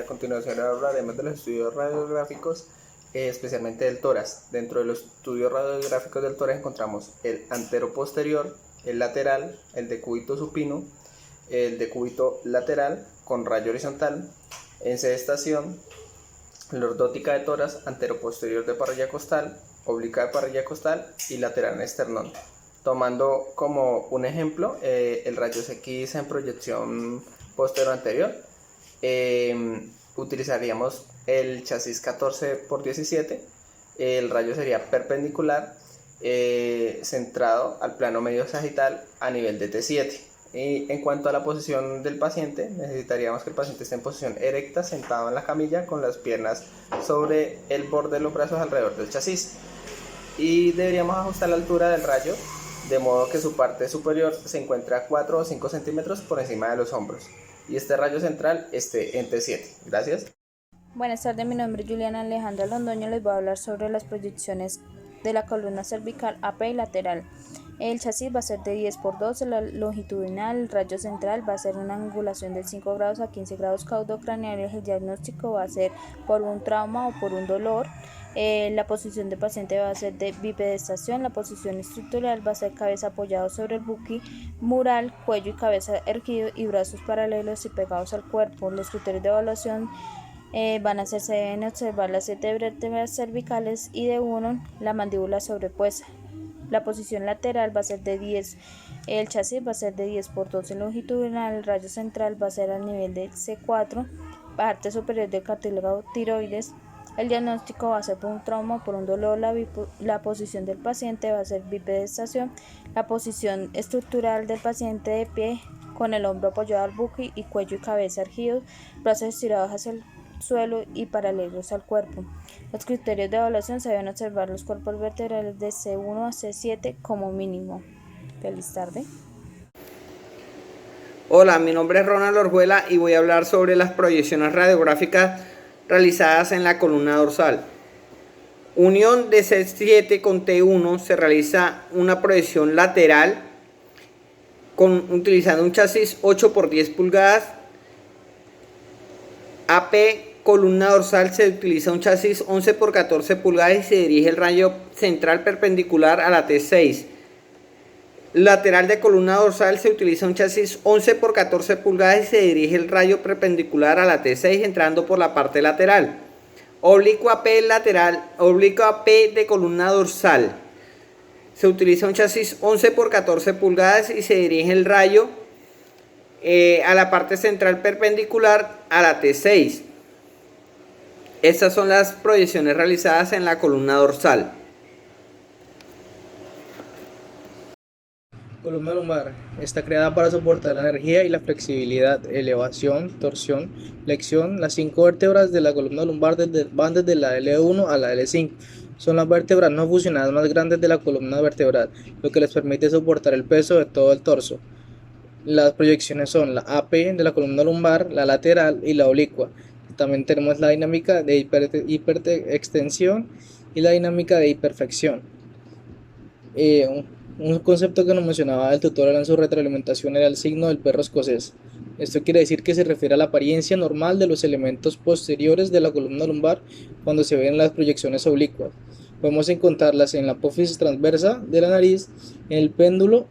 continuación hablaremos de los estudios radiográficos, especialmente del tórax. Dentro de los estudios radiográficos del tórax encontramos el anteroposterior, el lateral, el decúbito supino, el decúbito lateral con rayo horizontal, encestación, lordótica de tórax, anteroposterior de parrilla costal, obliqua de parrilla costal y lateral en esternón. Tomando como un ejemplo el rayos X en proyección posterior anterior, utilizaríamos el chasis 14×17. El rayo sería perpendicular, centrado al plano medio sagital a nivel de T7. Y en cuanto a la posición del paciente, necesitaríamos que el paciente esté en posición erecta, sentado en la camilla, con las piernas sobre el borde de los brazos alrededor del chasis. Y deberíamos ajustar la altura del rayo de modo que su parte superior se encuentre a 4 o 5 centímetros por encima de los hombros y este rayo central esté en T7. Gracias. Buenas tardes, mi nombre es Juliana Alejandra Londoño. Les voy a hablar sobre las proyecciones de la columna cervical AP y lateral. El chasis va a ser de 10×2, la longitudinal, el rayo central va a ser una angulación de 5 grados a 15 grados caudocraneales. El diagnóstico va a ser por un trauma o por un dolor. La posición del paciente va a ser de bipedestación. La posición estructural va a ser cabeza apoyada sobre el buque mural, cuello y cabeza erguido y brazos paralelos y pegados al cuerpo. Los criterios de evaluación se deben observar las 7 vértebras cervicales y de 1 la mandíbula sobrepuesta. La posición lateral va a ser de 10, el chasis va a ser de 10×2 en longitudinal, el rayo central va a ser al nivel de C4, parte superior del cartílago tiroides. El diagnóstico va a ser por un trauma o por un dolor. La posición del paciente va a ser bipedestación. La posición estructural del paciente de pie, con el hombro apoyado al buque y cuello y cabeza erguidos, brazos estirados hacia el suelo y paralelos al cuerpo. Los criterios de evaluación se deben observar los cuerpos vertebrales de C1 a C7 como mínimo. Feliz tarde. Hola, mi nombre es Ronald Orjuela y voy a hablar sobre las proyecciones radiográficas realizadas en la columna dorsal. Unión de C7 con T1 se realiza una proyección lateral utilizando un chasis 8×10 pulgadas. AP columna dorsal se utiliza un chasis 11×14 pulgadas y se dirige el rayo central perpendicular a la T6. Lateral de columna dorsal se utiliza un chasis 11×14 pulgadas y se dirige el rayo perpendicular a la T6 entrando por la parte lateral. Oblicua P lateral, oblicua P de columna dorsal. Se utiliza un chasis 11×14 pulgadas y se dirige el rayo a la parte central perpendicular a la T6. Estas son las proyecciones realizadas en la columna dorsal. Columna lumbar está creada para soportar la energía y la flexibilidad, elevación, torsión, flexión. Las 5 vértebras de la columna lumbar van desde la L1 a la L5. Son las vértebras no fusionadas más grandes de la columna vertebral, lo que les permite soportar el peso de todo el torso. Las proyecciones son la AP de la columna lumbar, la lateral y la oblicua. También tenemos la dinámica de hiperextensión y la dinámica de hiperflexión. Un concepto que nos mencionaba el tutor en su retroalimentación era el signo del perro escocés. Esto quiere decir que se refiere a la apariencia normal de los elementos posteriores de la columna lumbar cuando se ven las proyecciones oblicuas. Podemos encontrarlas en la apófisis transversa de la nariz, en el péndulo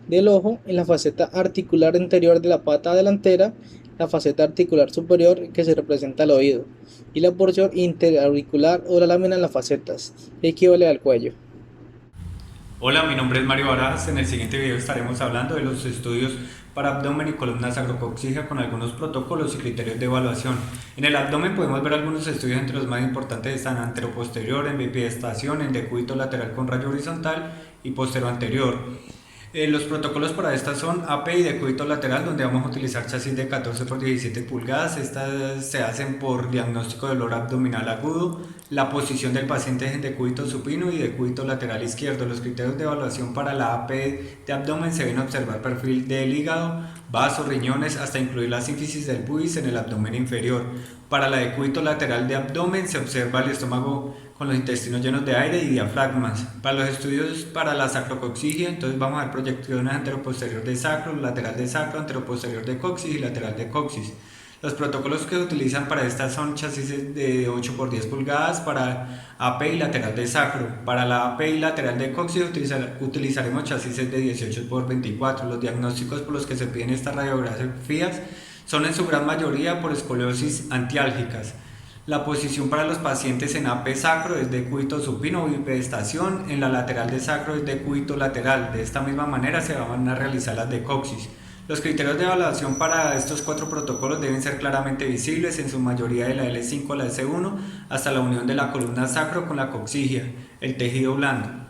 del ojo, en la faceta articular anterior de la pata delantera, la faceta articular superior que se representa al oído, y la porción interauricular o la lámina en las facetas, que equivale al cuello. Hola, mi nombre es Mario Barajas. En el siguiente video estaremos hablando de los estudios para abdomen y columna sacrococcígea con algunos protocolos y criterios de evaluación. En el abdomen podemos ver algunos estudios, entre los más importantes están anteroposterior, en bipedestación, en decúbito lateral con rayo horizontal y posterior anterior. Los protocolos para estas son AP y decúbito lateral, donde vamos a utilizar chasis de 14×17 pulgadas. Estas se hacen por diagnóstico de dolor abdominal agudo. La posición del paciente es en decúbito supino y decúbito lateral izquierdo. Los criterios de evaluación para la AP de abdomen se deben observar perfil del hígado, vasos, riñones, hasta incluir la sínfisis del pubis en el abdomen inferior. Para la decúbito lateral de abdomen se observa el estómago con los intestinos llenos de aire y diafragmas. Para los estudios para la sacrococcígea, entonces vamos a ver proyecciones anteroposterior de sacro, lateral de sacro, anteroposterior de coxis y lateral de coxis. Los protocolos que utilizan para estas son chasis de 8 por 10 pulgadas para AP y lateral de sacro. Para la AP y lateral de cóccix utilizaremos chasis de 18 por 24. Los diagnósticos por los que se piden estas radiografías son en su gran mayoría por escoliosis antiálgicas. La posición para los pacientes en AP sacro es decúbito supino o bipedestación, en la lateral de sacro es decúbito lateral. De esta misma manera se van a realizar las de cóccix. Los criterios de evaluación para estos 4 protocolos deben ser claramente visibles, en su mayoría de la L5 a la S1 hasta la unión de la columna sacro con la coxigia, el tejido blando.